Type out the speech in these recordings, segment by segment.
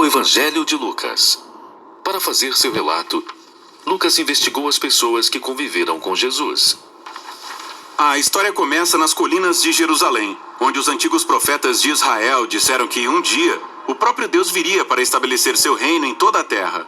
Evangelho de Lucas. Para fazer seu relato, Lucas investigou as pessoas que conviveram com Jesus. A história começa nas colinas de Jerusalém, onde os antigos profetas de Israel disseram que um dia o próprio Deus viria para estabelecer seu reino em toda a terra.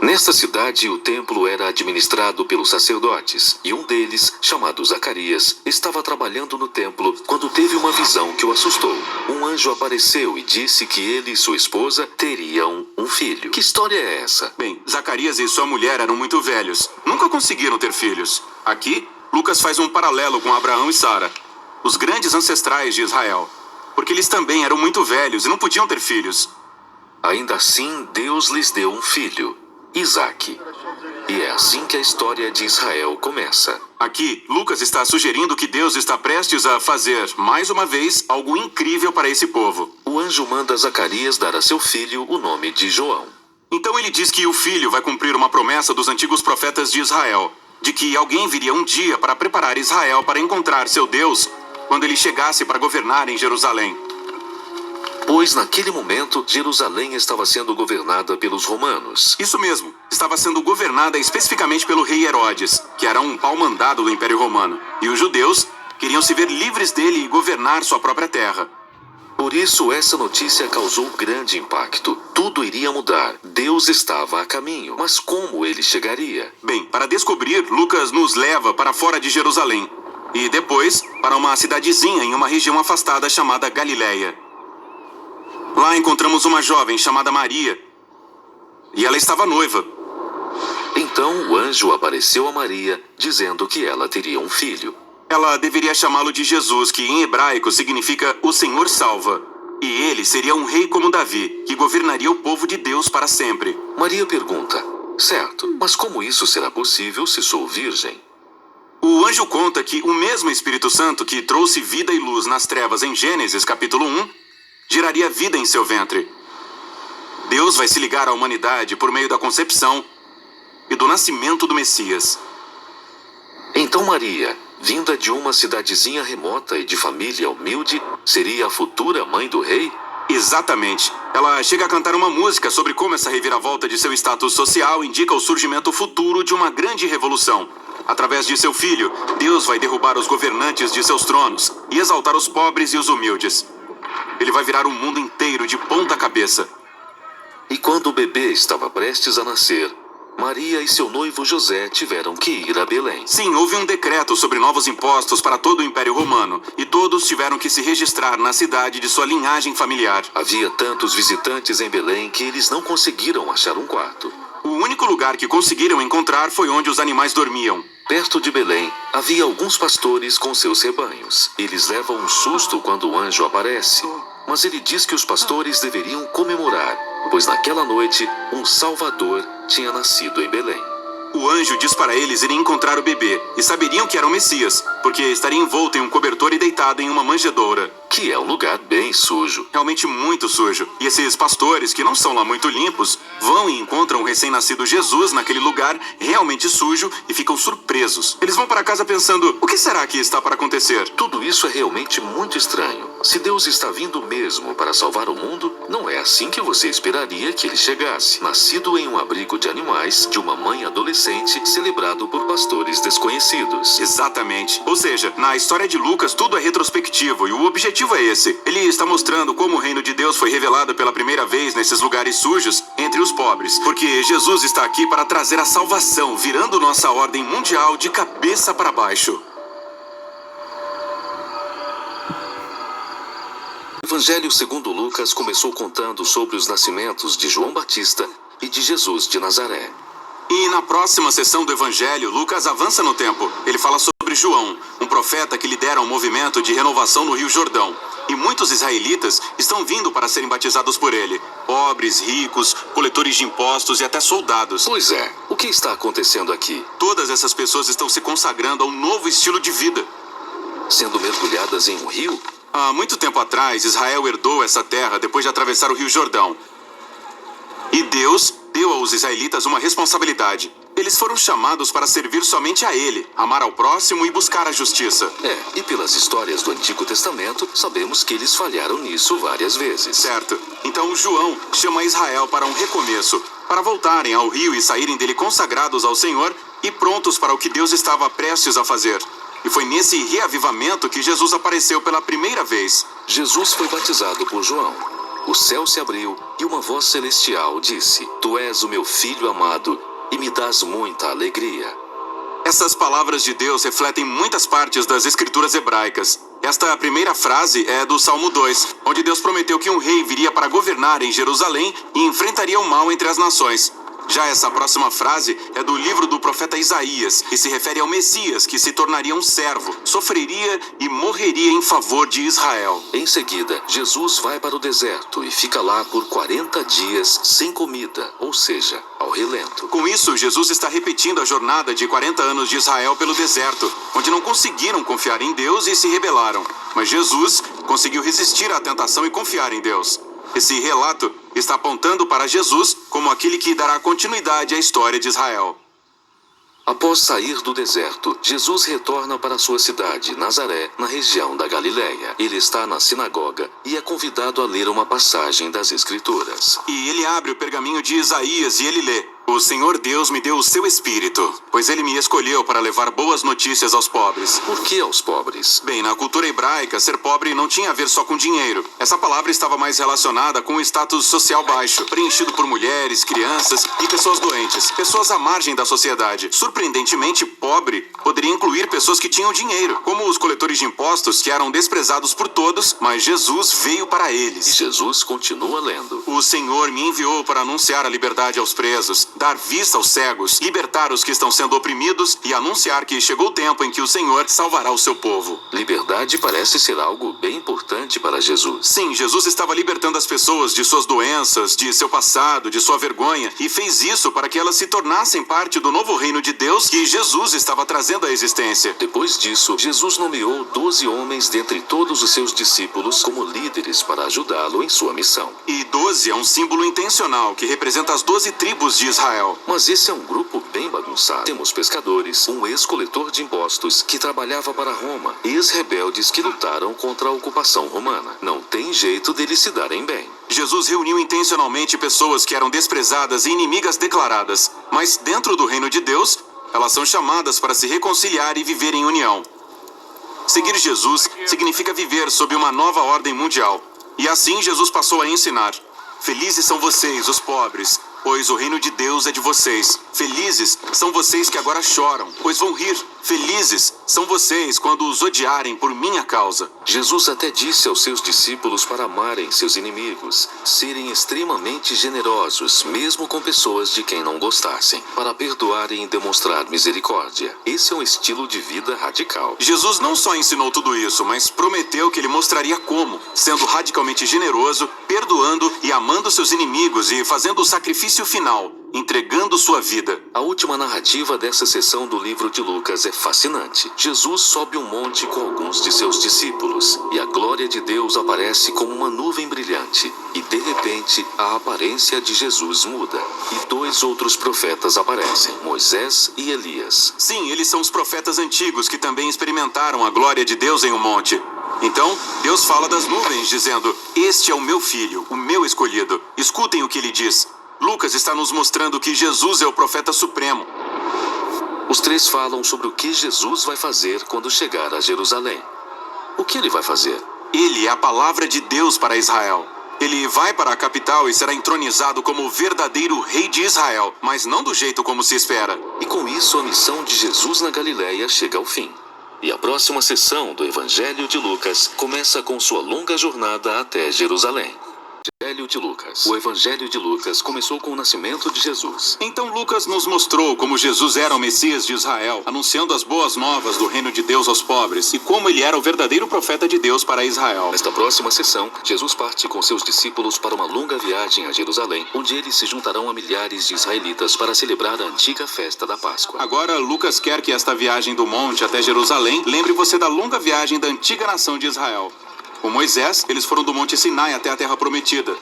Nesta cidade, o templo era administrado pelos sacerdotes, e um deles, chamado Zacarias, estava trabalhando no templo quando teve uma visão que o assustou. Um anjo apareceu e disse que ele e sua esposa teriam um filho. Que história é essa? Bem, Zacarias e sua mulher eram muito velhos. Nunca conseguiram ter filhos. Aqui, Lucas faz um paralelo com Abraão e Sara, os grandes ancestrais de Israel, porque eles também eram muito velhos e não podiam ter filhos. Ainda assim, Deus lhes deu um filho, Isaque. E é assim que a história de Israel começa. Aqui, Lucas está sugerindo que Deus está prestes a fazer, mais uma vez, algo incrível para esse povo. O anjo manda Zacarias dar a seu filho o nome de João. Então ele diz que o filho vai cumprir uma promessa dos antigos profetas de Israel, de que alguém viria um dia para preparar Israel para encontrar seu Deus quando ele chegasse para governar em Jerusalém. Pois naquele momento, Jerusalém estava sendo governada pelos romanos. Isso mesmo, estava sendo governada especificamente pelo rei Herodes, que era um pau-mandado do Império Romano. E os judeus queriam se ver livres dele e governar sua própria terra. Por isso, essa notícia causou grande impacto. Tudo iria mudar. Deus estava a caminho. Mas como ele chegaria? Bem, para descobrir, Lucas nos leva para fora de Jerusalém. E depois, para uma cidadezinha em uma região afastada chamada Galileia. Lá encontramos uma jovem chamada Maria. E ela estava noiva. Então o anjo apareceu a Maria, dizendo que ela teria um filho. Ela deveria chamá-lo de Jesus, que em hebraico significa o Senhor salva. E ele seria um rei como Davi, que governaria o povo de Deus para sempre. Maria pergunta: certo, mas como isso será possível se sou virgem? O anjo conta que o mesmo Espírito Santo que trouxe vida e luz nas trevas em Gênesis capítulo 1, geraria vida em seu ventre. Deus vai se ligar à humanidade por meio da concepção e do nascimento do Messias. Então Maria, vinda de uma cidadezinha remota e de família humilde, seria a futura mãe do rei? Exatamente. Ela chega a cantar uma música sobre como essa reviravolta de seu status social indica o surgimento futuro de uma grande revolução. Através de seu filho, Deus vai derrubar os governantes de seus tronos e exaltar os pobres e os humildes. Ele vai virar o mundo inteiro de ponta cabeça. E quando o bebê estava prestes a nascer, Maria e seu noivo José tiveram que ir a Belém. Sim, houve um decreto sobre novos impostos para todo o Império Romano, e todos tiveram que se registrar na cidade de sua linhagem familiar. Havia tantos visitantes em Belém que eles não conseguiram achar um quarto. O único lugar que conseguiram encontrar foi onde os animais dormiam. Perto de Belém, havia alguns pastores com seus rebanhos. Eles levam um susto quando o anjo aparece. Mas ele diz que os pastores deveriam comemorar, pois naquela noite, um Salvador tinha nascido em Belém. O anjo diz para eles irem encontrar o bebê, e saberiam que era o Messias, porque estaria envolto em um cobertor e deitado em uma manjedoura. Que é um lugar bem sujo. Realmente muito sujo. E esses pastores, que não são lá muito limpos, vão e encontram o recém-nascido Jesus naquele lugar realmente sujo e ficam surpresos. Eles vão para casa pensando, o que será que está para acontecer? Tudo isso é realmente muito estranho. Se Deus está vindo mesmo para salvar o mundo, não é assim que você esperaria que ele chegasse. Nascido em um abrigo de animais, de uma mãe adolescente, celebrado por pastores desconhecidos. Exatamente. Ou seja, na história de Lucas, tudo é retrospectivo e o objetivo é esse. Ele está mostrando como o reino de Deus foi revelado pela primeira vez nesses lugares sujos entre os pobres. Porque Jesus está aqui para trazer a salvação, virando nossa ordem mundial de cabeça para baixo. O Evangelho segundo Lucas começou contando sobre os nascimentos de João Batista e de Jesus de Nazaré. E na próxima sessão do Evangelho, Lucas avança no tempo. Ele fala sobre João, um profeta que lidera um movimento de renovação no Rio Jordão. E muitos israelitas estão vindo para serem batizados por ele. Pobres, ricos, coletores de impostos e até soldados. Pois é, o que está acontecendo aqui? Todas essas pessoas estão se consagrando a um novo estilo de vida. Sendo mergulhadas em um rio? Há muito tempo atrás, Israel herdou essa terra depois de atravessar o Rio Jordão. E Deus deu aos israelitas uma responsabilidade. Eles foram chamados para servir somente a Ele, amar ao próximo e buscar a justiça. E pelas histórias do Antigo Testamento, sabemos que eles falharam nisso várias vezes. Certo. Então João chama Israel para um recomeço, para voltarem ao rio e saírem dele consagrados ao Senhor e prontos para o que Deus estava prestes a fazer. E foi nesse reavivamento que Jesus apareceu pela primeira vez. Jesus foi batizado por João. O céu se abriu e uma voz celestial disse: Tu és o meu filho amado e me dás muita alegria. Essas palavras de Deus refletem muitas partes das escrituras hebraicas. Esta primeira frase é do Salmo 2, onde Deus prometeu que um rei viria para governar em Jerusalém e enfrentaria o mal entre as nações. Já essa próxima frase é do livro do profeta Isaías e se refere ao Messias, que se tornaria um servo, sofreria e morreria em favor de Israel. Em seguida, Jesus vai para o deserto e fica lá por 40 dias sem comida, ou seja, ao relento. Com isso, Jesus está repetindo a jornada de 40 anos de Israel pelo deserto, onde não conseguiram confiar em Deus e se rebelaram. Mas Jesus conseguiu resistir à tentação e confiar em Deus. Esse relato está apontando para Jesus como aquele que dará continuidade à história de Israel. Após sair do deserto, Jesus retorna para sua cidade, Nazaré, na região da Galileia. Ele está na sinagoga e é convidado a ler uma passagem das Escrituras. E ele abre o pergaminho de Isaías e ele lê: O Senhor Deus me deu o seu Espírito, pois ele me escolheu para levar boas notícias aos pobres. Por que aos pobres? Bem, na cultura hebraica, ser pobre não tinha a ver só com dinheiro. Essa palavra estava mais relacionada com o status social baixo, preenchido por mulheres, crianças e pessoas doentes, pessoas à margem da sociedade. Surpreendentemente, pobre poderia incluir pessoas que tinham dinheiro, como os coletores de impostos, que eram desprezados por todos, mas Jesus veio para eles. E Jesus continua lendo. O Senhor me enviou para anunciar a liberdade aos presos, dar vista aos cegos, libertar os que estão sendo oprimidos e anunciar que chegou o tempo em que o Senhor salvará o seu povo. Liberdade parece ser algo bem importante para Jesus. Sim, Jesus estava libertando as pessoas de suas doenças, de seu passado, de sua vergonha, e fez isso para que elas se tornassem parte do novo reino de Deus que Jesus estava trazendo à existência. Depois disso, Jesus nomeou 12 homens dentre todos os seus discípulos como líderes para ajudá-lo em sua missão. E 12 é um símbolo intencional que representa as 12 tribos de Israel. Mas esse é um grupo bem bagunçado. Temos pescadores, um ex-coletor de impostos que trabalhava para Roma, ex-rebeldes que lutaram contra a ocupação romana. Não tem jeito deles se darem bem. Jesus reuniu intencionalmente pessoas que eram desprezadas e inimigas declaradas, mas dentro do reino de Deus, elas são chamadas para se reconciliar e viver em união. Seguir Jesus significa viver sob uma nova ordem mundial. E assim Jesus passou a ensinar: Felizes são vocês, os pobres, pois o reino de Deus é de vocês. Felizes são vocês que agora choram, pois vão rir. Felizes são vocês quando os odiarem por minha causa. Jesus até disse aos seus discípulos para amarem seus inimigos, serem extremamente generosos, mesmo com pessoas de quem não gostassem, para perdoarem e demonstrar misericórdia. Esse é um estilo de vida radical. Jesus não só ensinou tudo isso, mas prometeu que ele mostraria como, sendo radicalmente generoso, perdoando e amando seus inimigos e fazendo o sacrifício final, entregando sua vida. A última narrativa dessa seção do livro de Lucas é fascinante. Jesus sobe um monte com alguns de seus discípulos e a glória de Deus aparece como uma nuvem brilhante. E de repente, a aparência de Jesus muda e 2 outros profetas aparecem, Moisés e Elias. Sim, eles são os profetas antigos que também experimentaram a glória de Deus em um monte. Então, Deus fala das nuvens, dizendo: Este é o meu filho, o meu escolhido. Escutem o que ele diz. Lucas está nos mostrando que Jesus é o profeta supremo. Os 3 falam sobre o que Jesus vai fazer quando chegar a Jerusalém. O que ele vai fazer? Ele é a palavra de Deus para Israel. Ele vai para a capital e será entronizado como o verdadeiro rei de Israel, mas não do jeito como se espera. E com isso a missão de Jesus na Galileia chega ao fim. E a próxima sessão do Evangelho de Lucas começa com sua longa jornada até Jerusalém. Evangelho de Lucas. O Evangelho de Lucas começou com o nascimento de Jesus. Então Lucas nos mostrou como Jesus era o Messias de Israel, anunciando as boas novas do reino de Deus aos pobres, e como ele era o verdadeiro profeta de Deus para Israel. Nesta próxima sessão, Jesus parte com seus discípulos para uma longa viagem a Jerusalém, onde eles se juntarão a milhares de israelitas para celebrar a antiga festa da Páscoa. Agora, Lucas quer que esta viagem do monte até Jerusalém lembre você da longa viagem da antiga nação de Israel. Com Moisés, eles foram do Monte Sinai até a Terra Prometida.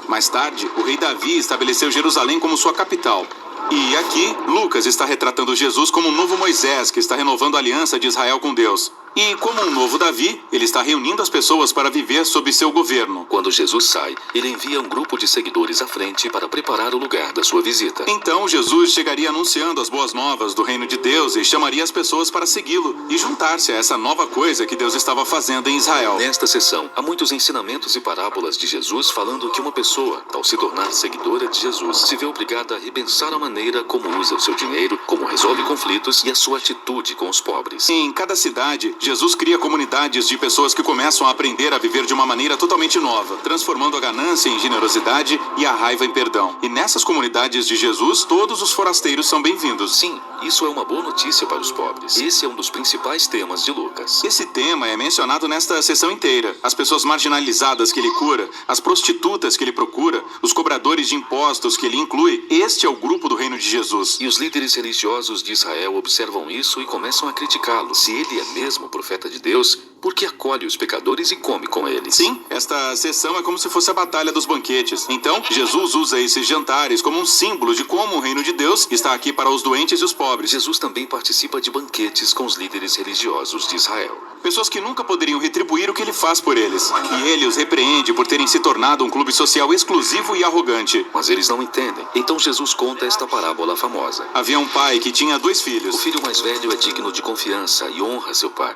Mais tarde, o rei Davi estabeleceu Jerusalém como sua capital. E aqui, Lucas está retratando Jesus como um novo Moisés que está renovando a aliança de Israel com Deus. E como um novo Davi, ele está reunindo as pessoas para viver sob seu governo. Quando Jesus sai, ele envia um grupo de seguidores à frente para preparar o lugar da sua visita. Então Jesus chegaria anunciando as boas novas do reino de Deus e chamaria as pessoas para segui-lo e juntar-se a essa nova coisa que Deus estava fazendo em Israel. Nesta sessão, há muitos ensinamentos e parábolas de Jesus falando que uma pessoa, ao se tornar seguidora de Jesus, se vê obrigada a repensar a maneira como usa o seu dinheiro, como resolve conflitos e a sua atitude com os pobres. Em cada cidade, Jesus cria comunidades de pessoas que começam a aprender a viver de uma maneira totalmente nova, transformando a ganância em generosidade e a raiva em perdão. E nessas comunidades de Jesus, todos os forasteiros são bem-vindos. Sim, isso é uma boa notícia para os pobres. Esse é um dos principais temas de Lucas. Esse tema é mencionado nesta sessão inteira. As pessoas marginalizadas que ele cura, as prostitutas que ele procura, os cobradores de impostos que ele inclui. Este é o grupo do reino de Jesus. E os líderes religiosos de Israel observam isso e começam a criticá-lo. Se ele é mesmo profeta de Deus, por que acolhe os pecadores e come com eles? Sim, esta sessão é como se fosse a batalha dos banquetes. Então, Jesus usa esses jantares como um símbolo de como o reino de Deus está aqui para os doentes e os pobres. Jesus também participa de banquetes com os líderes religiosos de Israel. Pessoas que nunca poderiam retribuir o que ele faz por eles. E ele os repreende por terem se tornado um clube social exclusivo e arrogante. Mas eles não entendem. Então Jesus conta esta parábola famosa. Havia um pai que tinha 2 filhos. O filho mais velho é digno de confiança e honra seu pai.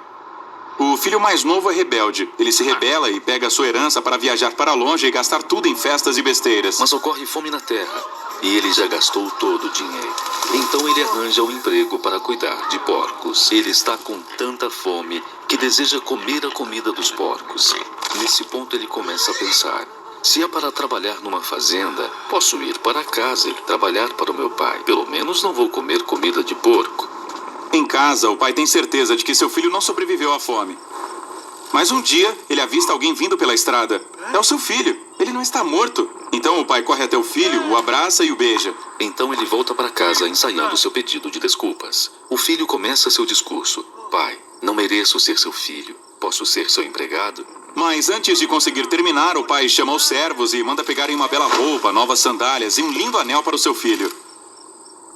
O filho mais novo é rebelde. Ele se rebela e pega a sua herança para viajar para longe e gastar tudo em festas e besteiras. Mas ocorre fome na terra, e ele já gastou todo o dinheiro. Então ele arranja um emprego para cuidar de porcos. Ele está com tanta fome que deseja comer a comida dos porcos. Nesse ponto ele começa a pensar: se é para trabalhar numa fazenda, posso ir para casa e trabalhar para o meu pai. Pelo menos não vou comer comida de porco. Em casa, o pai tem certeza de que seu filho não sobreviveu à fome. Mas um dia, ele avista alguém vindo pela estrada. É o seu filho. Ele não está morto. Então o pai corre até o filho, o abraça e o beija. Então ele volta para casa ensaiando seu pedido de desculpas. O filho começa seu discurso: pai, não mereço ser seu filho. Posso ser seu empregado? Mas antes de conseguir terminar, o pai chama os servos e manda pegarem uma bela roupa, novas sandálias e um lindo anel para o seu filho.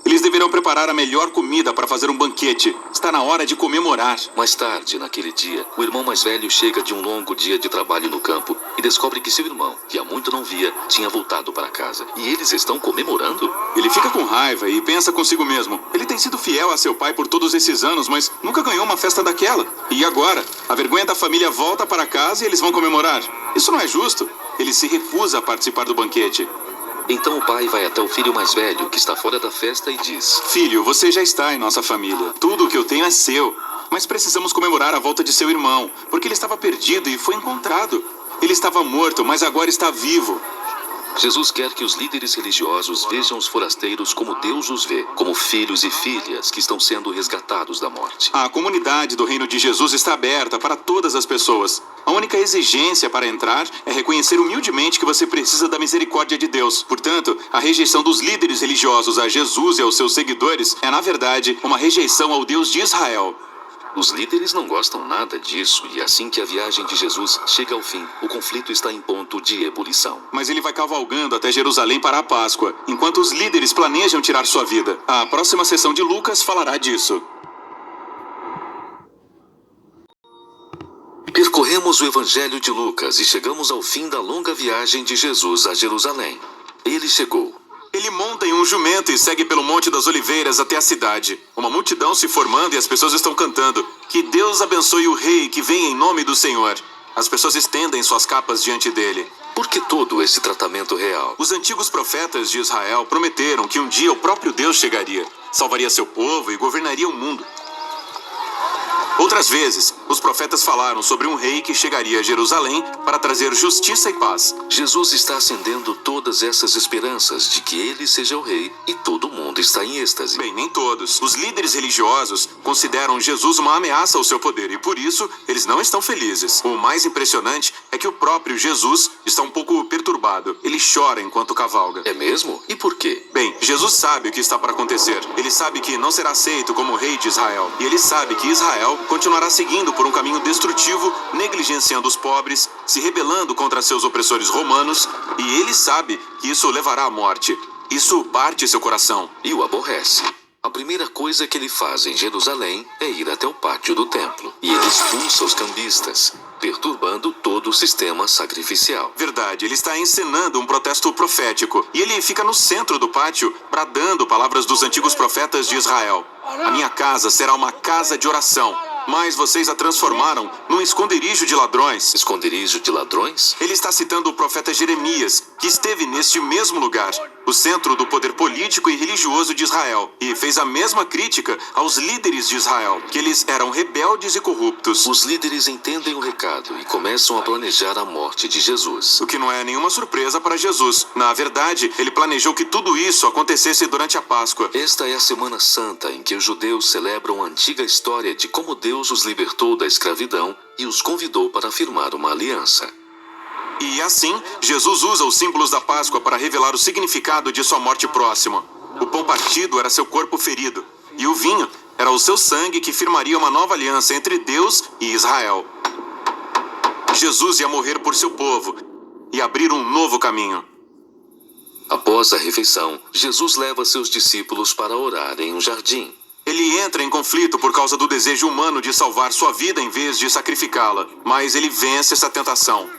Eles deverão preparar a melhor comida para fazer um banquete. Está na hora de comemorar. Mais tarde, naquele dia, o irmão mais velho chega de um longo dia de trabalho no campo e descobre que seu irmão, que há muito não via, tinha voltado para casa. E eles estão comemorando? Ele fica com raiva e pensa consigo mesmo. Ele tem sido fiel a seu pai por todos esses anos, mas nunca ganhou uma festa daquela. E agora? A vergonha da família volta para casa e eles vão comemorar. Isso não é justo. Ele se recusa a participar do banquete. Então o pai vai até o filho mais velho, que está fora da festa, e diz: filho, você já está em nossa família. Tudo o que eu tenho é seu. Mas precisamos comemorar a volta de seu irmão, porque ele estava perdido e foi encontrado. Ele estava morto, mas agora está vivo. Jesus quer que os líderes religiosos vejam os forasteiros como Deus os vê, como filhos e filhas que estão sendo resgatados da morte. A comunidade do reino de Jesus está aberta para todas as pessoas. A única exigência para entrar é reconhecer humildemente que você precisa da misericórdia de Deus. Portanto, a rejeição dos líderes religiosos a Jesus e aos seus seguidores é, na verdade, uma rejeição ao Deus de Israel. Os líderes não gostam nada disso, e assim que a viagem de Jesus chega ao fim, o conflito está em ponto de ebulição. Mas ele vai cavalgando até Jerusalém para a Páscoa, enquanto os líderes planejam tirar sua vida. A próxima sessão de Lucas falará disso. Percorremos o Evangelho de Lucas e chegamos ao fim da longa viagem de Jesus a Jerusalém. Ele chegou. Ele monta em um jumento e segue pelo Monte das Oliveiras até a cidade. Uma multidão se formando e as pessoas estão cantando: que Deus abençoe o rei que vem em nome do Senhor. As pessoas estendem suas capas diante dele. Por que todo esse tratamento real? Os antigos profetas de Israel prometeram que um dia o próprio Deus chegaria, salvaria seu povo e governaria o mundo. Outras vezes, os profetas falaram sobre um rei que chegaria a Jerusalém para trazer justiça e paz. Jesus está acendendo todas essas esperanças de que ele seja o rei e todo mundo está em êxtase. Bem, nem todos. Os líderes religiosos consideram Jesus uma ameaça ao seu poder e por isso eles não estão felizes. O mais impressionante é que o próprio Jesus está um pouco perturbado. Ele chora enquanto cavalga. É mesmo? E por quê? Bem, Jesus sabe o que está para acontecer. Ele sabe que não será aceito como rei de Israel. E ele sabe que Israel continuará seguindo por um caminho destrutivo, negligenciando os pobres, se rebelando contra seus opressores romanos, e ele sabe que isso levará à morte. Isso parte seu coração. E o aborrece. A primeira coisa que ele faz em Jerusalém é ir até o pátio do templo. E ele expulsa os cambistas, perturbando todo o sistema sacrificial. Verdade, ele está encenando um protesto profético. E ele fica no centro do pátio, bradando palavras dos antigos profetas de Israel. A minha casa será uma casa de oração, mas vocês a transformaram num esconderijo de ladrões. Esconderijo de ladrões? Ele está citando o profeta Jeremias, que esteve neste mesmo lugar, o centro do poder político e religioso de Israel, e fez a mesma crítica aos líderes de Israel, que eles eram rebeldes e corruptos. Os líderes entendem o recado e começam a planejar a morte de Jesus. O que não é nenhuma surpresa para Jesus. Na verdade, ele planejou que tudo isso acontecesse durante a Páscoa. Esta é a Semana Santa em que os judeus celebram a antiga história de como Deus os libertou da escravidão e os convidou para firmar uma aliança. E assim, Jesus usa os símbolos da Páscoa para revelar o significado de sua morte próxima. O pão partido era seu corpo ferido, e o vinho era o seu sangue que firmaria uma nova aliança entre Deus e Israel. Jesus ia morrer por seu povo e abrir um novo caminho. Após a refeição, Jesus leva seus discípulos para orar em um jardim. Ele entra em conflito por causa do desejo humano de salvar sua vida em vez de sacrificá-la, mas ele vence essa tentação.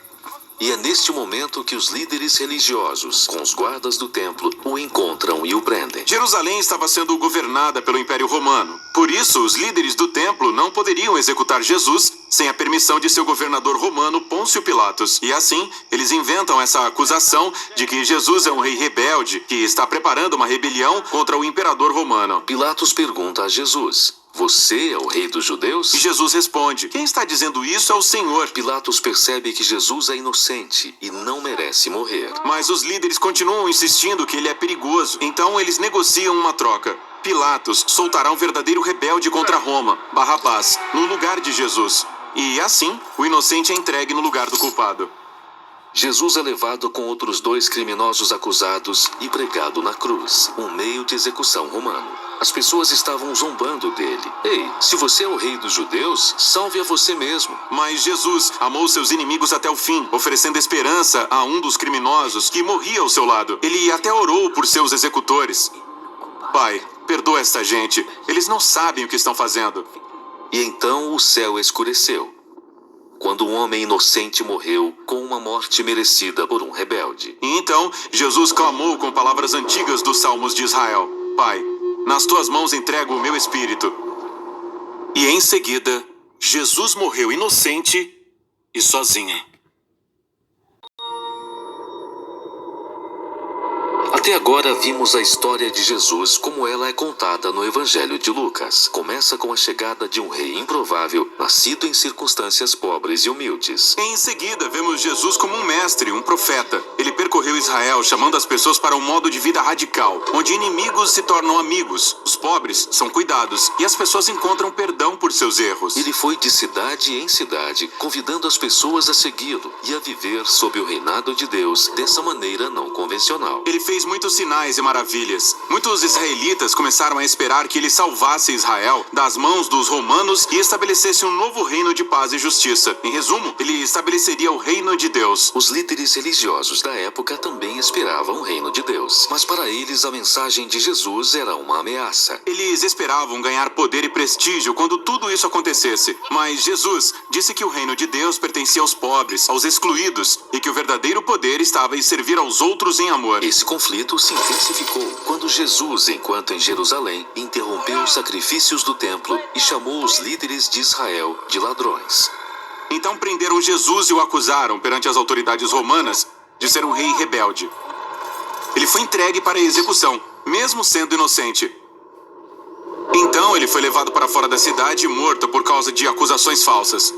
E é neste momento que os líderes religiosos, com os guardas do templo, o encontram e o prendem. Jerusalém estava sendo governada pelo Império Romano. Por isso, os líderes do templo não poderiam executar Jesus sem a permissão de seu governador romano, Pôncio Pilatos. E assim, eles inventam essa acusação de que Jesus é um rei rebelde que está preparando uma rebelião contra o imperador romano. Pilatos pergunta a Jesus: "Você é o rei dos judeus?" E Jesus responde: "Quem está dizendo isso é o Senhor." Pilatos percebe que Jesus é inocente e não merece morrer. Mas os líderes continuam insistindo que ele é perigoso. Então eles negociam uma troca. Pilatos soltará um verdadeiro rebelde contra Roma, Barrabás, no lugar de Jesus. E assim, o inocente é entregue no lugar do culpado. Jesus é levado com outros 2 criminosos acusados e pregado na cruz, um meio de execução romano. As pessoas estavam zombando dele. "Ei, se você é o rei dos judeus, salve a você mesmo." Mas Jesus amou seus inimigos até o fim, oferecendo esperança a um dos criminosos que morria ao seu lado. Ele até orou por seus executores. Pai, perdoa esta gente. Eles não sabem o que estão fazendo. E então o céu escureceu, quando um homem inocente morreu com uma morte merecida por um rebelde. E então, Jesus clamou com palavras antigas dos Salmos de Israel: Pai, nas tuas mãos entrego o meu espírito. E em seguida, Jesus morreu inocente e sozinho. Até agora vimos a história de Jesus como ela é contada no Evangelho de Lucas. Começa com a chegada de um rei improvável, nascido em circunstâncias pobres e humildes. Em seguida, vemos Jesus como um mestre, um profeta. Ele percorreu Israel chamando as pessoas para um modo de vida radical, onde inimigos se tornam amigos, os pobres são cuidados e as pessoas encontram perdão por seus erros. Ele foi de cidade em cidade, convidando as pessoas a segui-lo e a viver sob o reinado de Deus dessa maneira não convencional. Ele fez muitos sinais e maravilhas. Muitos israelitas começaram a esperar que ele salvasse Israel das mãos dos romanos e estabelecesse um novo reino de paz e justiça. Em resumo, ele estabeleceria o reino de Deus. Os líderes religiosos da época também esperavam o reino de Deus, mas para eles a mensagem de Jesus era uma ameaça. Eles esperavam ganhar poder e prestígio quando tudo isso acontecesse. Mas Jesus disse que o reino de Deus pertencia aos pobres, aos excluídos, e que o verdadeiro poder estava em servir aos outros em amor. Esse conflito se intensificou quando Jesus, enquanto em Jerusalém, interrompeu os sacrifícios do templo e chamou os líderes de Israel de ladrões. Então prenderam Jesus e o acusaram perante as autoridades romanas de ser um rei rebelde. Ele foi entregue para a execução, mesmo sendo inocente. Então ele foi levado para fora da cidade e morto por causa de acusações falsas.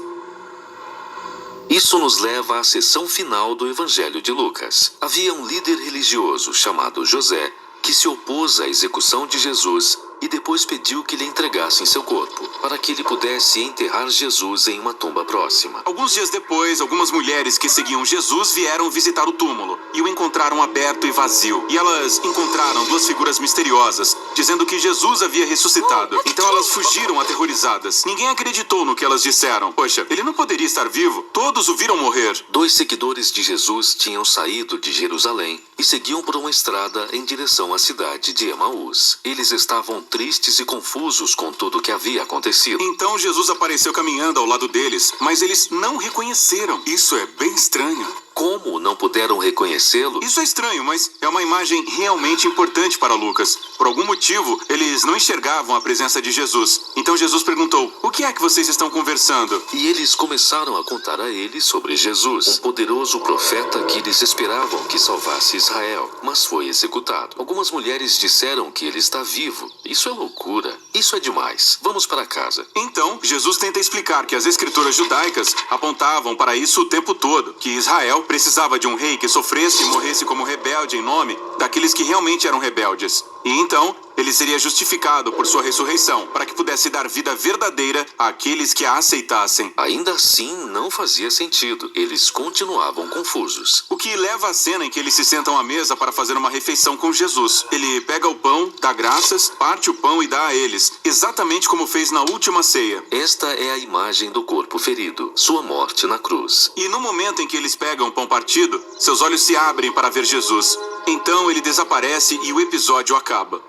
Isso nos leva à seção final do Evangelho de Lucas. Havia um líder religioso chamado José que se opôs à execução de Jesus e depois pediu que lhe entregassem seu corpo, para que ele pudesse enterrar Jesus em uma tumba próxima. Alguns dias depois, algumas mulheres que seguiam Jesus vieram visitar o túmulo e o encontraram aberto e vazio. E elas encontraram duas figuras misteriosas, dizendo que Jesus havia ressuscitado. Então elas fugiram aterrorizadas. Ninguém acreditou no que elas disseram. Poxa, ele não poderia estar vivo. Todos o viram morrer. 2 seguidores de Jesus tinham saído de Jerusalém e seguiam por uma estrada em direção à cidade de Emaús. Eles estavam tristes e confusos com tudo o que havia acontecido. Então Jesus apareceu caminhando ao lado deles, mas eles não reconheceram. Isso é bem estranho. Como não puderam reconhecê-lo? Isso é estranho, mas é uma imagem realmente importante para Lucas. Por algum motivo, eles não enxergavam a presença de Jesus. Então Jesus perguntou: "O que é que vocês estão conversando?" E eles começaram a contar a ele sobre Jesus, um poderoso profeta que eles esperavam que salvasse Israel, mas foi executado. Algumas mulheres disseram que ele está vivo. Isso é loucura. Isso é demais. Vamos para casa. Então, Jesus tenta explicar que as escrituras judaicas apontavam para isso o tempo todo, que Israel precisava de um rei que sofresse e morresse como rebelde em nome daqueles que realmente eram rebeldes. E então, ele seria justificado por sua ressurreição, para que pudesse dar vida verdadeira àqueles que a aceitassem. Ainda assim, não fazia sentido. Eles continuavam confusos. O que leva à cena em que eles se sentam à mesa para fazer uma refeição com Jesus. Ele pega o pão, dá graças, parte o pão e dá a eles, exatamente como fez na última ceia. Esta é a imagem do corpo ferido, sua morte na cruz. E no momento em que eles pegam o pão partido, seus olhos se abrem para ver Jesus. Então ele desaparece e o episódio acaba.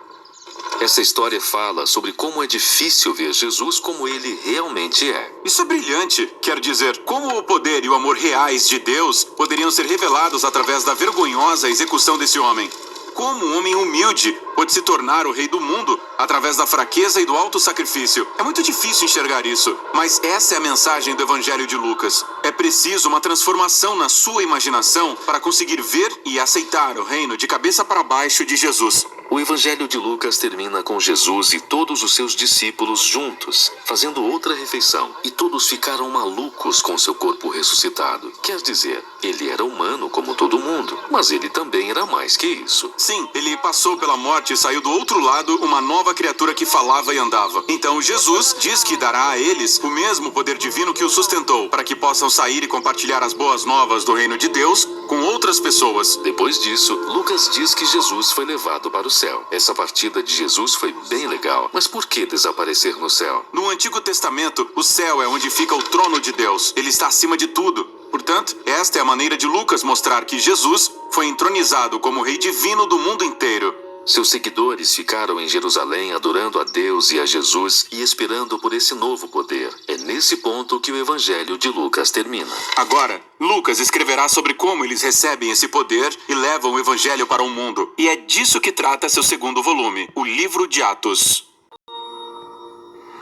Essa história fala sobre como é difícil ver Jesus como ele realmente é. Isso é brilhante. Quer dizer, como o poder e o amor reais de Deus poderiam ser revelados através da vergonhosa execução desse homem. Como um homem humilde pode se tornar o rei do mundo através da fraqueza e do alto sacrifício. É muito difícil enxergar isso, mas essa é a mensagem do Evangelho de Lucas. É preciso uma transformação na sua imaginação para conseguir ver e aceitar o reino de cabeça para baixo de Jesus. O Evangelho de Lucas termina com Jesus e todos os seus discípulos juntos, fazendo outra refeição. E todos ficaram malucos com seu corpo ressuscitado. Quer dizer, ele era humano como todo mundo, mas ele também era mais que isso. Sim, ele passou pela morte e saiu do outro lado uma nova criatura que falava e andava. Então Jesus diz que dará a eles o mesmo poder divino que o sustentou, para que possam sair e compartilhar as boas novas do reino de Deus com outras pessoas. Depois disso, Lucas diz que Jesus foi levado para o céu. Essa partida de Jesus foi bem legal, mas por que desaparecer no céu? No Antigo Testamento, o céu é onde fica o trono de Deus. Ele está acima de tudo. Portanto, esta é a maneira de Lucas mostrar que Jesus foi entronizado como rei divino do mundo inteiro. Seus seguidores ficaram em Jerusalém adorando a Deus e a Jesus e esperando por esse novo poder. É nesse ponto que o Evangelho de Lucas termina. Agora, Lucas escreverá sobre como eles recebem esse poder e levam o Evangelho para o mundo. E é disso que trata seu segundo volume, o Livro de Atos.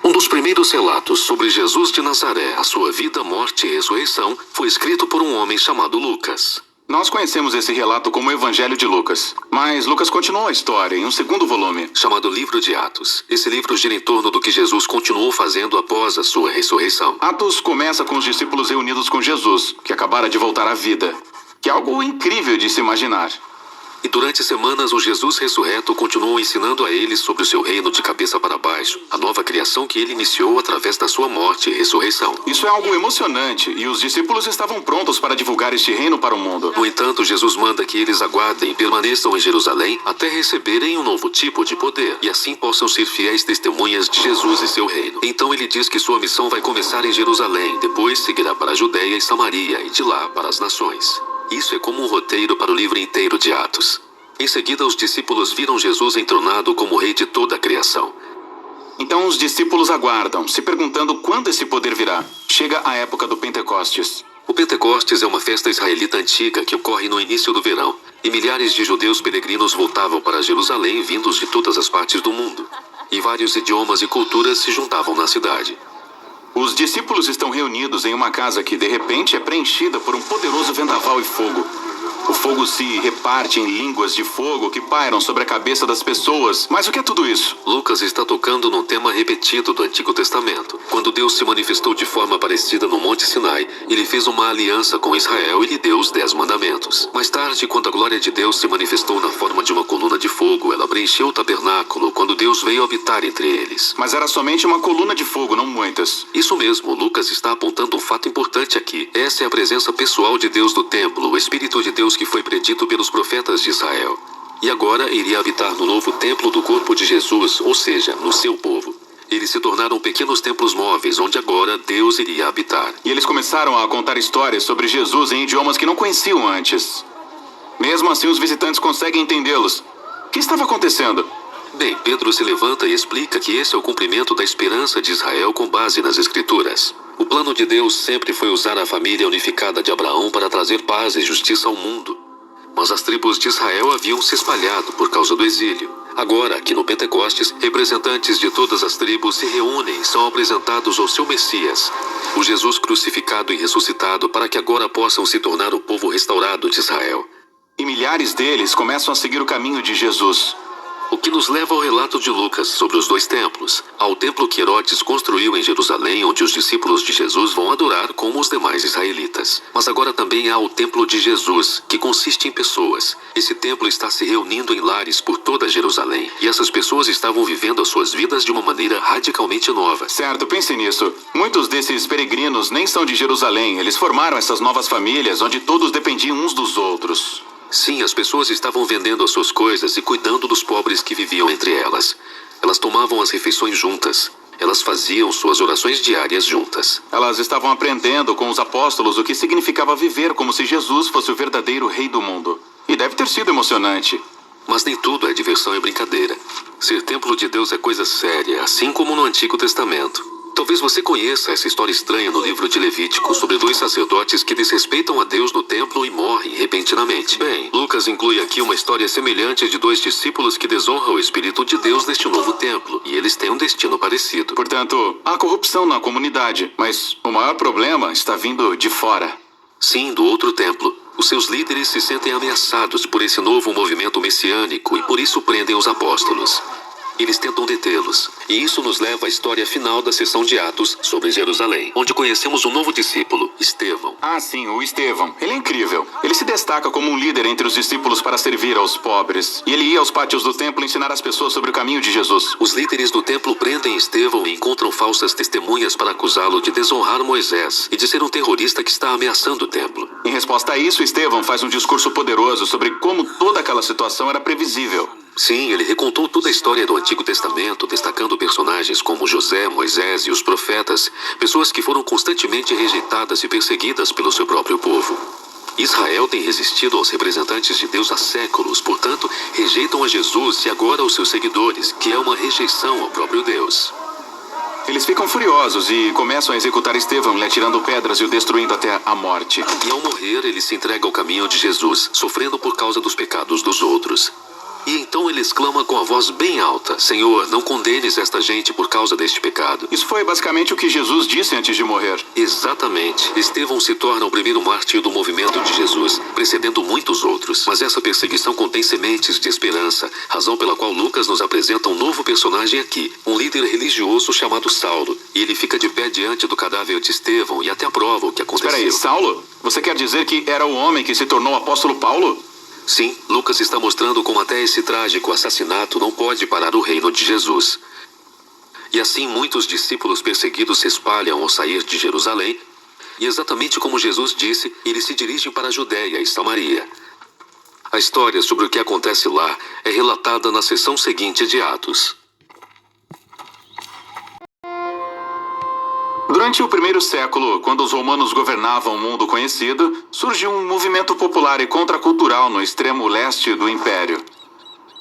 Um dos primeiros relatos sobre Jesus de Nazaré, a sua vida, morte e ressurreição, foi escrito por um homem chamado Lucas. Nós conhecemos esse relato como o Evangelho de Lucas, mas Lucas continuou a história em um segundo volume, chamado Livro de Atos. Esse livro gira em torno do que Jesus continuou fazendo após a sua ressurreição. Atos começa com os discípulos reunidos com Jesus, que acabara de voltar à vida, que é algo incrível de se imaginar. E durante semanas o Jesus ressurreto continuou ensinando a eles sobre o seu reino de cabeça para baixo, a nova criação que ele iniciou através da sua morte e ressurreição. Isso é algo emocionante e os discípulos estavam prontos para divulgar este reino para o mundo. No entanto, Jesus manda que eles aguardem e permaneçam em Jerusalém até receberem um novo tipo de poder e assim possam ser fiéis testemunhas de Jesus e seu reino. Então ele diz que sua missão vai começar em Jerusalém, depois seguirá para a Judeia e Samaria e de lá para as nações. Isso é como um roteiro para o livro inteiro de Atos. Em seguida, os discípulos viram Jesus entronado como rei de toda a criação. Então os discípulos aguardam, se perguntando quando esse poder virá. Chega a época do Pentecostes. O Pentecostes é uma festa israelita antiga que ocorre no início do verão, e milhares de judeus peregrinos voltavam para Jerusalém vindos de todas as partes do mundo. E vários idiomas e culturas se juntavam na cidade. Os discípulos estão reunidos em uma casa que, de repente, é preenchida por um poderoso vendaval e fogo. O fogo se reparte em línguas de fogo que pairam sobre a cabeça das pessoas. Mas o que é tudo isso? Lucas está tocando num tema repetido do Antigo Testamento. Quando Deus se manifestou de forma parecida no Monte Sinai, ele fez uma aliança com Israel e lhe deu os 10 mandamentos. Mais tarde, quando a glória de Deus se manifestou na forma de uma coluna de fogo, ela preencheu o tabernáculo quando Deus veio habitar entre eles. Mas era somente uma coluna de fogo, não muitas. Isso mesmo, Lucas está apontando um fato importante aqui. Essa é a presença pessoal de Deus no templo, o Espírito de Deus que foi predito pelos profetas de Israel. E agora iria habitar no novo templo do corpo de Jesus, ou seja, no seu povo. Eles se tornaram pequenos templos móveis, onde agora Deus iria habitar. E eles começaram a contar histórias sobre Jesus em idiomas que não conheciam antes. Mesmo assim, os visitantes conseguem entendê-los. O que estava acontecendo? Bem, Pedro se levanta e explica que esse é o cumprimento da esperança de Israel com base nas Escrituras. O plano de Deus sempre foi usar a família unificada de Abraão para trazer paz e justiça ao mundo. Mas as tribos de Israel haviam se espalhado por causa do exílio. Agora, aqui no Pentecostes, representantes de todas as tribos se reúnem e são apresentados ao seu Messias, o Jesus crucificado e ressuscitado, para que agora possam se tornar o povo restaurado de Israel. E milhares deles começam a seguir o caminho de Jesus. O que nos leva ao relato de Lucas sobre os 2 templos. Ao templo que Herodes construiu em Jerusalém, onde os discípulos de Jesus vão adorar como os demais israelitas. Mas agora também há o templo de Jesus, que consiste em pessoas. Esse templo está se reunindo em lares por toda Jerusalém. E essas pessoas estavam vivendo as suas vidas de uma maneira radicalmente nova. Certo, pense nisso. Muitos desses peregrinos nem são de Jerusalém. Eles formaram essas novas famílias, onde todos dependiam uns dos outros. Sim, as pessoas estavam vendendo as suas coisas e cuidando dos pobres que viviam entre elas. Elas tomavam as refeições juntas. Elas faziam suas orações diárias juntas. Elas estavam aprendendo com os apóstolos o que significava viver como se Jesus fosse o verdadeiro rei do mundo. E deve ter sido emocionante. Mas nem tudo é diversão e brincadeira. Ser templo de Deus é coisa séria, assim como no Antigo Testamento. Talvez você conheça essa história estranha no livro de Levítico sobre 2 sacerdotes que desrespeitam a Deus no templo e morrem repentinamente. Bem, Lucas inclui aqui uma história semelhante de 2 discípulos que desonram o Espírito de Deus neste novo templo, e eles têm um destino parecido. Portanto, há corrupção na comunidade, mas o maior problema está vindo de fora. Sim, do outro templo. Os seus líderes se sentem ameaçados por esse novo movimento messiânico e por isso prendem os apóstolos. Eles tentam detê-los. E isso nos leva à história final da sessão de Atos sobre Jerusalém, onde conhecemos um novo discípulo, Estevão. Ah, sim, o Estevão. Ele é incrível. Ele se destaca como um líder entre os discípulos para servir aos pobres. E ele ia aos pátios do templo ensinar as pessoas sobre o caminho de Jesus. Os líderes do templo prendem Estevão e encontram falsas testemunhas para acusá-lo de desonrar Moisés e de ser um terrorista que está ameaçando o templo. Em resposta a isso, Estevão faz um discurso poderoso sobre como toda aquela situação era previsível. Sim, ele recontou toda a história do Antigo Testamento, destacando personagens como José, Moisés e os profetas, pessoas que foram constantemente rejeitadas e perseguidas pelo seu próprio povo. Israel tem resistido aos representantes de Deus há séculos, portanto, rejeitam a Jesus e agora aos seus seguidores, que é uma rejeição ao próprio Deus. Eles ficam furiosos e começam a executar Estevão, lhe atirando pedras e o destruindo até a morte. E ao morrer, ele se entrega ao caminho de Jesus, sofrendo por causa dos pecados dos outros. E então ele exclama com a voz bem alta: Senhor, não condenes esta gente por causa deste pecado. Isso foi basicamente o que Jesus disse antes de morrer. Exatamente. Estevão se torna o primeiro mártir do movimento de Jesus, precedendo muitos outros. Mas essa perseguição contém sementes de esperança, razão pela qual Lucas nos apresenta um novo personagem aqui, um líder religioso chamado Saulo. E ele fica de pé diante do cadáver de Estevão e até aprova o que aconteceu. Espera aí, Saulo? Você quer dizer que era o homem que se tornou o apóstolo Paulo? Sim, Lucas está mostrando como até esse trágico assassinato não pode parar o reino de Jesus. E assim muitos discípulos perseguidos se espalham ao sair de Jerusalém, e exatamente como Jesus disse, eles se dirigem para a Judéia e Samaria. A história sobre o que acontece lá é relatada na seção seguinte de Atos. Durante o primeiro século, quando os romanos governavam o mundo conhecido, surgiu um movimento popular e contracultural no extremo leste do império.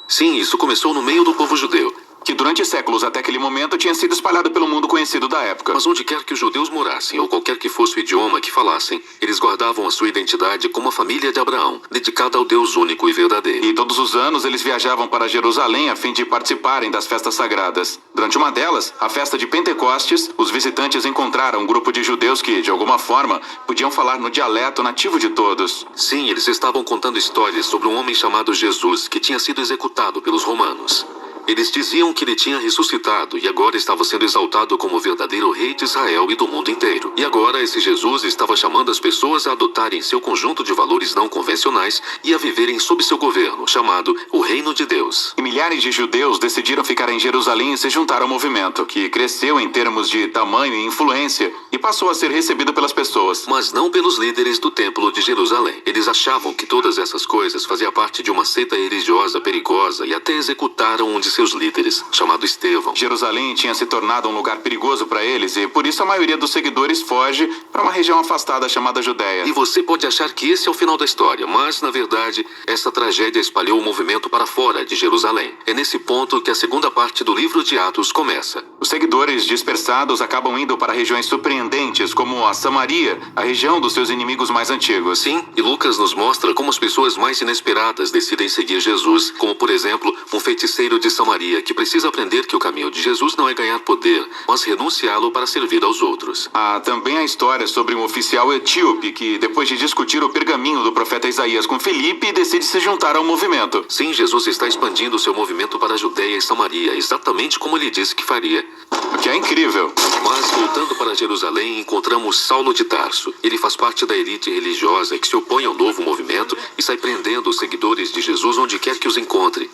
Sim, isso começou no meio do povo judeu. que durante séculos até aquele momento tinha sido espalhado pelo mundo conhecido da época. Mas onde quer que os judeus morassem, ou qualquer que fosse o idioma que falassem, eles guardavam a sua identidade como a família de Abraão, dedicada ao Deus único e verdadeiro. E todos os anos eles viajavam para Jerusalém a fim de participarem das festas sagradas. Durante uma delas, a festa de Pentecostes, os visitantes encontraram um grupo de judeus que, de alguma forma, podiam falar no dialeto nativo de todos. Sim, eles estavam contando histórias sobre um homem chamado Jesus, que tinha sido executado pelos romanos. Eles diziam que ele tinha ressuscitado e agora estava sendo exaltado como o verdadeiro rei de Israel e do mundo inteiro. E agora esse Jesus estava chamando as pessoas a adotarem seu conjunto de valores não convencionais e a viverem sob seu governo, chamado o Reino de Deus. E milhares de judeus decidiram ficar em Jerusalém e se juntar ao movimento, que cresceu em termos de tamanho e influência e passou a ser recebido pelas pessoas. Mas não pelos líderes do Templo de Jerusalém. Eles achavam que todas essas coisas faziam parte de uma seita religiosa perigosa e até executaram um de seus líderes, chamado Estevão. Jerusalém tinha se tornado um lugar perigoso para eles e por isso a maioria dos seguidores foge para uma região afastada chamada Judéia. E você pode achar que esse é o final da história, mas, na verdade, essa tragédia espalhou o movimento para fora de Jerusalém. É nesse ponto que a segunda parte do livro de Atos começa. Os seguidores dispersados acabam indo para regiões surpreendentes, como a Samaria, a região dos seus inimigos mais antigos. Sim, e Lucas nos mostra como as pessoas mais inesperadas decidem seguir Jesus, como, por exemplo, um feiticeiro de Samaria que precisa aprender que o caminho de Jesus não é ganhar poder, mas renunciá-lo para servir aos outros. Há também a história sobre um oficial etíope que, depois de discutir o pergaminho do profeta Isaías com Filipe, decide se juntar ao movimento. Sim, Jesus está expandindo seu movimento para a Judéia e Samaria, exatamente como ele disse que faria. O que é incrível. Mas, voltando para Jerusalém, encontramos Saulo de Tarso. Ele faz parte da elite religiosa que se opõe ao novo movimento e sai prendendo os seguidores de Jesus onde quer que os encontre.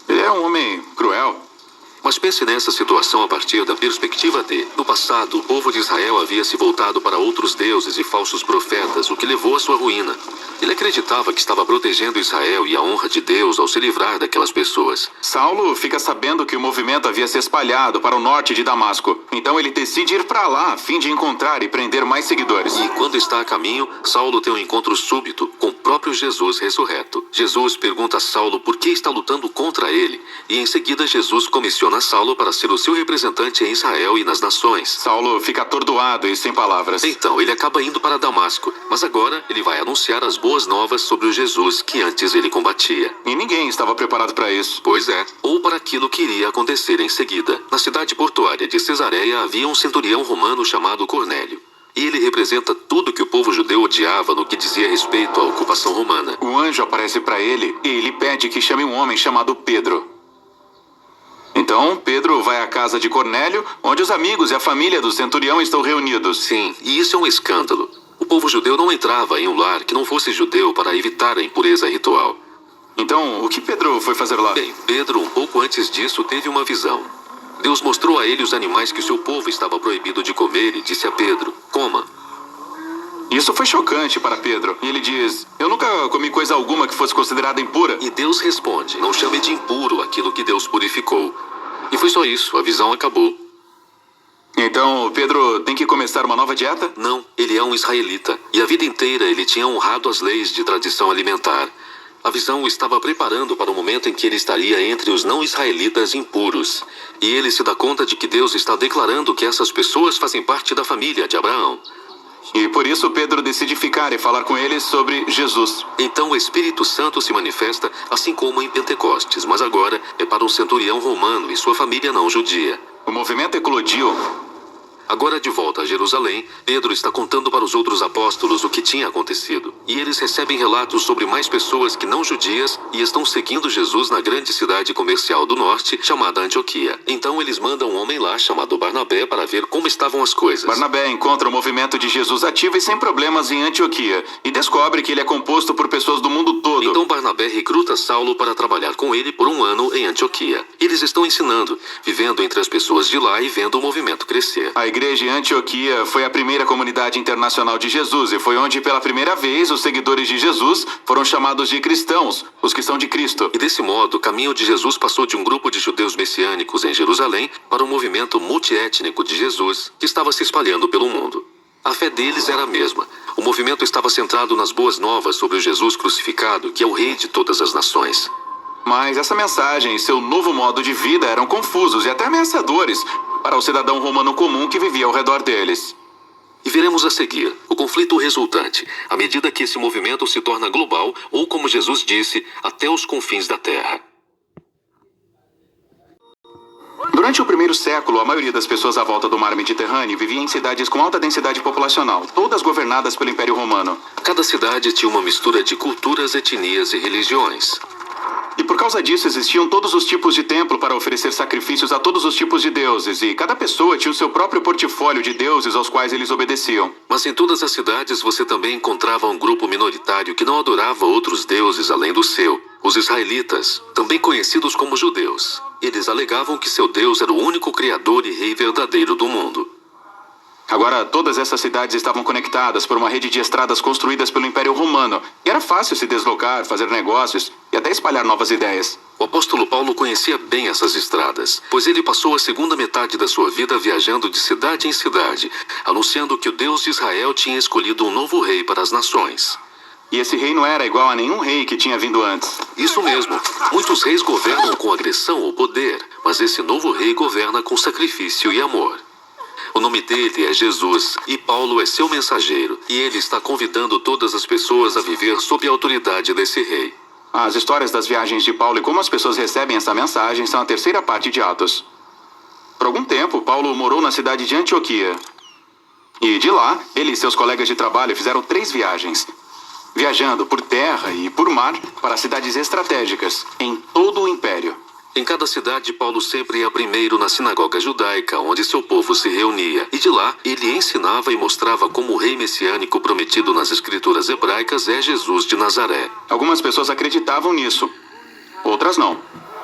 Ele é um homem cruel. Mas pense nessa situação a partir da perspectiva de, no passado, o povo de Israel havia se voltado para outros deuses e falsos profetas, o que levou à sua ruína. Ele acreditava que estava protegendo Israel e a honra de Deus ao se livrar daquelas pessoas. Saulo fica sabendo que o movimento havia se espalhado para o norte de Damasco. Então ele decide ir para lá a fim de encontrar e prender mais seguidores. E quando está a caminho, Saulo tem um encontro súbito com o próprio Jesus ressurreto. Jesus pergunta a Saulo por que está lutando contra ele, e em seguida Jesus comissiona Saulo para ser o seu representante em Israel e nas nações. Saulo fica atordoado e sem palavras. Então ele acaba indo para Damasco, mas agora ele vai anunciar as boas novas sobre o Jesus que antes ele combatia. E ninguém estava preparado para isso. Pois é, ou para aquilo que iria acontecer em seguida. Na cidade portuária de Cesareia havia um centurião romano chamado Cornélio. E ele representa tudo que o povo judeu odiava no que dizia respeito à ocupação romana. Um anjo aparece para ele e ele pede que chame um homem chamado Pedro. Então, Pedro vai à casa de Cornélio, onde os amigos e a família do centurião estão reunidos. Sim, e isso é um escândalo. O povo judeu não entrava em um lar que não fosse judeu para evitar a impureza ritual. Então, o que Pedro foi fazer lá? Bem, Pedro, um pouco antes disso, teve uma visão. Deus mostrou a ele os animais que o seu povo estava proibido de comer e disse a Pedro, coma. Isso foi chocante para Pedro. E ele diz, eu nunca comi coisa alguma que fosse considerada impura. E Deus responde, não chame de impuro aquilo que Deus purificou. E foi só isso, a visão acabou. Então, Pedro tem que começar uma nova dieta? Não, ele é um israelita. E a vida inteira ele tinha honrado as leis de tradição alimentar. A visão o estava preparando para o momento em que ele estaria entre os não-israelitas impuros. E ele se dá conta de que Deus está declarando que essas pessoas fazem parte da família de Abraão. E por isso Pedro decide ficar e falar com eles sobre Jesus. Então o Espírito Santo se manifesta assim como em Pentecostes, mas agora é para um centurião romano e sua família não judia. O movimento eclodiu. Agora de volta a Jerusalém, Pedro está contando para os outros apóstolos o que tinha acontecido. E eles recebem relatos sobre mais pessoas que não judias e estão seguindo Jesus na grande cidade comercial do norte, chamada Antioquia. Então eles mandam um homem lá chamado Barnabé para ver como estavam as coisas. Barnabé encontra o movimento de Jesus ativo e sem problemas em Antioquia e descobre que ele é composto por pessoas do mundo todo. Então Barnabé recruta Saulo para trabalhar com ele por um ano em Antioquia. Eles estão ensinando, vivendo entre as pessoas de lá e vendo o movimento crescer. A igreja em Antioquia foi a primeira comunidade internacional de Jesus e foi onde pela primeira vez os seguidores de Jesus foram chamados de cristãos, os que são de Cristo. E desse modo, o caminho de Jesus passou de um grupo de judeus messiânicos em Jerusalém para um movimento multiétnico de Jesus que estava se espalhando pelo mundo. A fé deles era a mesma. O movimento estava centrado nas boas novas sobre o Jesus crucificado, que é o rei de todas as nações. Mas essa mensagem e seu novo modo de vida eram confusos e até ameaçadores para o cidadão romano comum que vivia ao redor deles. E veremos a seguir o conflito resultante, à medida que esse movimento se torna global, ou como Jesus disse, até os confins da terra. Durante o primeiro século, a maioria das pessoas à volta do mar Mediterrâneo vivia em cidades com alta densidade populacional, todas governadas pelo Império Romano. Cada cidade tinha uma mistura de culturas, etnias e religiões. E por causa disso existiam todos os tipos de templo para oferecer sacrifícios a todos os tipos de deuses, e cada pessoa tinha o seu próprio portfólio de deuses aos quais eles obedeciam. Mas em todas as cidades você também encontrava um grupo minoritário que não adorava outros deuses além do seu, os israelitas, também conhecidos como judeus. Eles alegavam que seu Deus era o único criador e rei verdadeiro do mundo. Agora, todas essas cidades estavam conectadas por uma rede de estradas construídas pelo Império Romano, e era fácil se deslocar, fazer negócios e até espalhar novas ideias. O apóstolo Paulo conhecia bem essas estradas, pois ele passou a segunda metade da sua vida viajando de cidade em cidade, anunciando que o Deus de Israel tinha escolhido um novo rei para as nações. E esse rei não era igual a nenhum rei que tinha vindo antes. Isso mesmo. Muitos reis governam com agressão ou poder, mas esse novo rei governa com sacrifício e amor. O nome dele é Jesus, e Paulo é seu mensageiro, e ele está convidando todas as pessoas a viver sob a autoridade desse rei. As histórias das viagens de Paulo e como as pessoas recebem essa mensagem são a terceira parte de Atos. Por algum tempo, Paulo morou na cidade de Antioquia. E de lá, ele e seus colegas de trabalho fizeram 3 viagens, viajando por terra e por mar para cidades estratégicas em todo o Império. Em cada cidade, Paulo sempre ia primeiro na sinagoga judaica, onde seu povo se reunia. E de lá, ele ensinava e mostrava como o rei messiânico prometido nas escrituras hebraicas é Jesus de Nazaré. Algumas pessoas acreditavam nisso, outras não.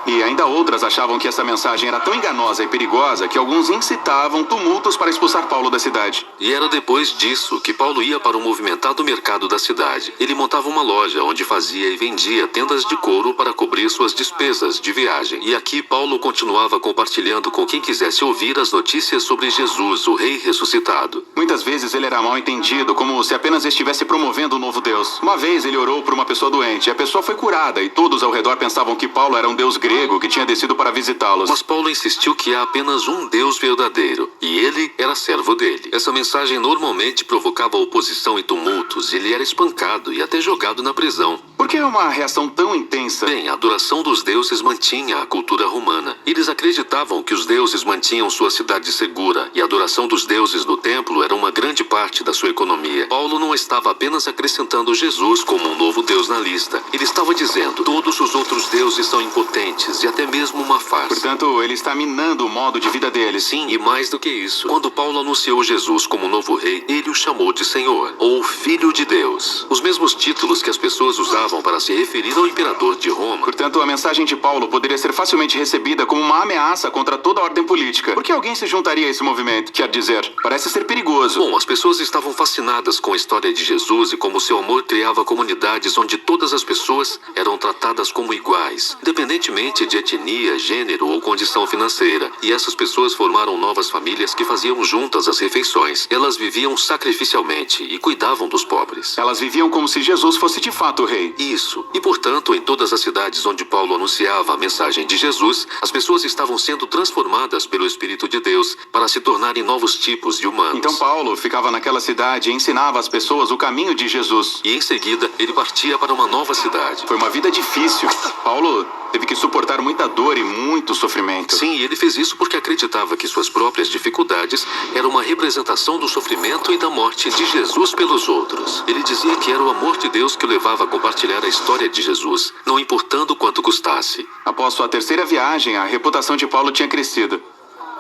E ainda outras achavam que essa mensagem era tão enganosa e perigosa que alguns incitavam tumultos para expulsar Paulo da cidade. E era depois disso que Paulo ia para o movimentado mercado da cidade. Ele montava uma loja onde fazia e vendia tendas de couro para cobrir suas despesas de viagem. E aqui Paulo continuava compartilhando com quem quisesse ouvir as notícias sobre Jesus, o rei ressuscitado. Muitas vezes ele era mal entendido, como se apenas estivesse promovendo um novo Deus. Uma vez ele orou por uma pessoa doente, e a pessoa foi curada, e todos ao redor pensavam que Paulo era um deus grego que tinha descido para visitá-los. Mas Paulo insistiu que há apenas um Deus verdadeiro, e ele era servo dele. Essa mensagem normalmente provocava oposição e tumultos, e ele era espancado e até jogado na prisão. Por que uma reação tão intensa? Bem, a adoração dos deuses mantinha a cultura romana. Eles acreditavam que os deuses mantinham sua cidade segura, e a adoração dos deuses no templo era uma grande parte da sua economia. Paulo não estava apenas acrescentando Jesus como um novo Deus na lista. Ele estava dizendo, todos os outros deuses são impotentes e até mesmo uma farsa. Portanto, ele está minando o modo de vida deles. Sim, e mais do que isso. Quando Paulo anunciou Jesus como novo rei, ele o chamou de Senhor, ou Filho de Deus. Os mesmos títulos que as pessoas usavam para se referir ao imperador de Roma. Portanto, a mensagem de Paulo poderia ser facilmente recebida como uma ameaça contra toda a ordem política. Por que alguém se juntaria a esse movimento? Quer dizer, parece ser perigoso. Bom, as pessoas estavam fascinadas com a história de Jesus e como seu amor criava comunidades onde todas as pessoas eram tratadas como iguais, independentemente de etnia, gênero ou condição financeira. E essas pessoas formaram novas famílias que faziam juntas as refeições. Elas viviam sacrificialmente e cuidavam dos pobres. Elas viviam como se Jesus fosse de fato o rei. Isso. E portanto, em todas as cidades onde Paulo anunciava a mensagem de Jesus, as pessoas estavam sendo transformadas pelo Espírito de Deus para se tornarem novos tipos de humanos. Então Paulo ficava naquela cidade e ensinava às pessoas o caminho de Jesus. E em seguida, ele partia para uma nova cidade. Foi uma vida difícil. Paulo teve que suportar muita dor e muito sofrimento. Sim, e ele fez isso porque acreditava que suas próprias dificuldades eram uma representação do sofrimento e da morte de Jesus pelos outros. Ele dizia que era o amor de Deus que o levava a compartilhar a história de Jesus, não importando quanto custasse. Após sua terceira viagem, a reputação de Paulo tinha crescido.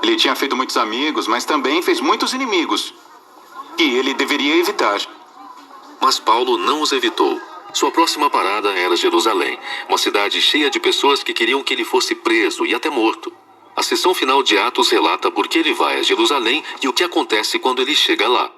Ele tinha feito muitos amigos, mas também fez muitos inimigos, que ele deveria evitar. Mas Paulo não os evitou. Sua próxima parada era Jerusalém, uma cidade cheia de pessoas que queriam que ele fosse preso e até morto. A seção final de Atos relata por que ele vai a Jerusalém e o que acontece quando ele chega lá.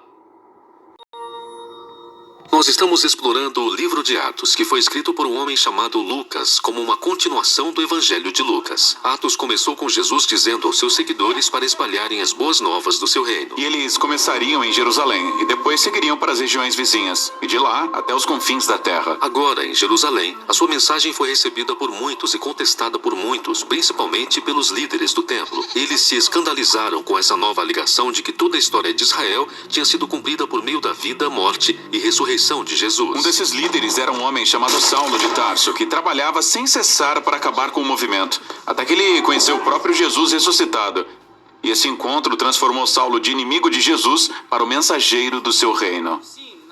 Nós estamos explorando o livro de Atos, que foi escrito por um homem chamado Lucas, como uma continuação do Evangelho de Lucas. Atos começou com Jesus dizendo aos seus seguidores para espalharem as boas novas do seu reino. E eles começariam em Jerusalém e depois seguiriam para as regiões vizinhas, e de lá até os confins da terra. Agora, em Jerusalém, a sua mensagem foi recebida por muitos e contestada por muitos, principalmente pelos líderes do templo. Eles se escandalizaram com essa nova alegação de que toda a história de Israel tinha sido cumprida por meio da vida, morte e ressurreição de Jesus. Um desses líderes era um homem chamado Saulo de Tarso, que trabalhava sem cessar para acabar com o movimento, até que ele conheceu o próprio Jesus ressuscitado. E esse encontro transformou Saulo de inimigo de Jesus para o mensageiro do seu reino.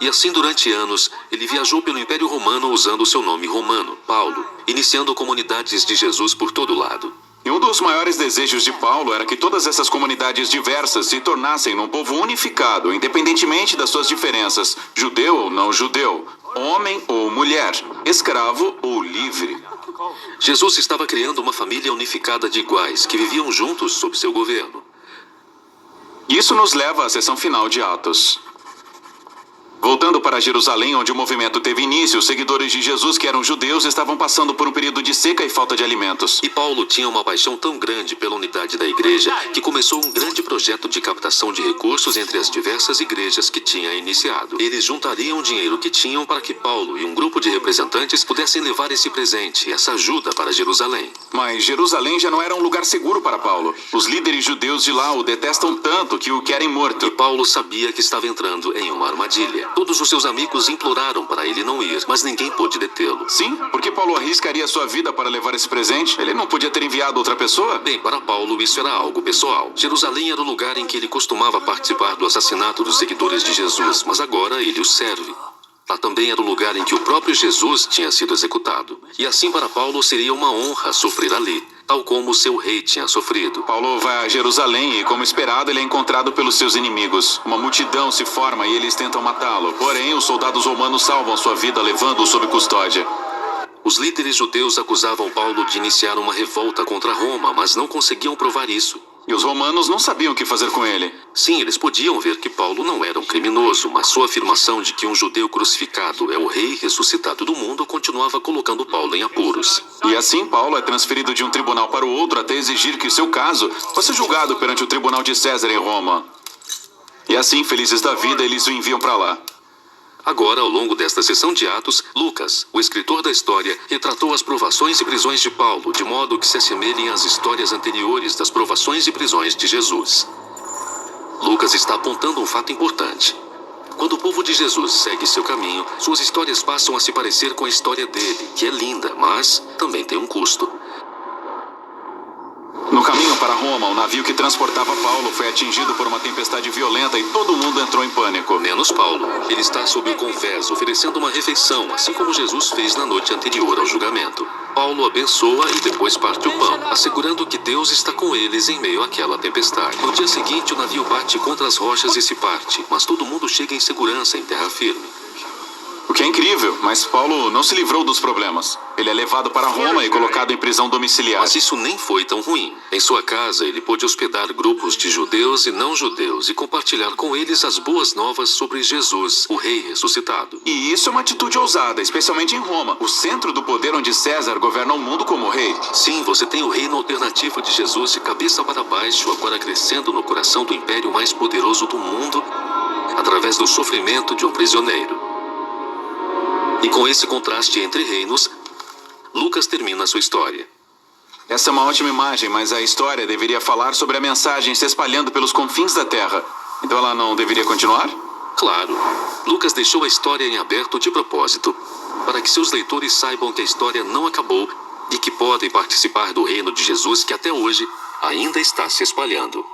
E assim, durante anos, ele viajou pelo Império Romano usando o seu nome romano, Paulo, iniciando comunidades de Jesus por todo lado. E um dos maiores desejos de Paulo era que todas essas comunidades diversas se tornassem num povo unificado, independentemente das suas diferenças, judeu ou não judeu, homem ou mulher, escravo ou livre. Jesus estava criando uma família unificada de iguais, que viviam juntos sob seu governo. Isso nos leva à seção final de Atos. Voltando para Jerusalém, onde o movimento teve início, os seguidores de Jesus, que eram judeus, estavam passando por um período de seca e falta de alimentos. E Paulo tinha uma paixão tão grande pela unidade da igreja que começou um grande projeto de captação de recursos entre as diversas igrejas que tinha iniciado. Eles juntariam o dinheiro que tinham para que Paulo e um grupo de representantes pudessem levar esse presente, essa ajuda para Jerusalém. Mas Jerusalém já não era um lugar seguro para Paulo. Os líderes judeus de lá o detestam tanto que o querem morto. E Paulo sabia que estava entrando em uma armadilha. Todos os seus amigos imploraram para ele não ir, mas ninguém pôde detê-lo. Sim, porque Paulo arriscaria sua vida para levar esse presente? Ele não podia ter enviado outra pessoa? Bem, para Paulo isso era algo pessoal. Jerusalém era o lugar em que ele costumava participar do assassinato dos seguidores de Jesus, mas agora ele os serve. Lá também era o lugar em que o próprio Jesus tinha sido executado. E assim para Paulo seria uma honra sofrer ali, tal como seu rei tinha sofrido. Paulo vai a Jerusalém e, como esperado, ele é encontrado pelos seus inimigos. Uma multidão se forma e eles tentam matá-lo. Porém, os soldados romanos salvam sua vida, levando-o sob custódia. Os líderes judeus acusavam Paulo de iniciar uma revolta contra Roma, mas não conseguiam provar isso. E os romanos não sabiam o que fazer com ele. Sim, eles podiam ver que Paulo não era um criminoso, mas sua afirmação de que um judeu crucificado é o rei ressuscitado do mundo continuava colocando Paulo em apuros. E assim Paulo é transferido de um tribunal para o outro até exigir que seu caso fosse julgado perante o tribunal de César em Roma. E assim, felizes da vida, eles o enviam para lá. Agora, ao longo desta sessão de Atos, Lucas, o escritor da história, retratou as provações e prisões de Paulo, de modo que se assemelhem às histórias anteriores das provações e prisões de Jesus. Lucas está apontando um fato importante. Quando o povo de Jesus segue seu caminho, suas histórias passam a se parecer com a história dele, que é linda, mas também tem um custo. No caminho para Roma, o navio que transportava Paulo foi atingido por uma tempestade violenta e todo mundo entrou em pânico. Menos Paulo. Ele está sob o convés, oferecendo uma refeição, assim como Jesus fez na noite anterior ao julgamento. Paulo abençoa e depois parte o pão, assegurando que Deus está com eles em meio àquela tempestade. No dia seguinte, o navio bate contra as rochas e se parte, mas todo mundo chega em segurança em terra firme. O que é incrível, mas Paulo não se livrou dos problemas. Ele é levado para Roma e colocado em prisão domiciliar. Mas isso nem foi tão ruim. Em sua casa, ele pôde hospedar grupos de judeus e não judeus e compartilhar com eles as boas novas sobre Jesus, o rei ressuscitado. E isso é uma atitude ousada, especialmente em Roma, o centro do poder onde César governa o mundo como rei. Sim, você tem o reino alternativo de Jesus de cabeça para baixo, agora crescendo no coração do império mais poderoso do mundo, através do sofrimento de um prisioneiro. E com esse contraste entre reinos, Lucas termina sua história. Essa é uma ótima imagem, mas a história deveria falar sobre a mensagem se espalhando pelos confins da terra. Então ela não deveria continuar? Claro. Lucas deixou a história em aberto de propósito, para que seus leitores saibam que a história não acabou e que podem participar do reino de Jesus que até hoje ainda está se espalhando.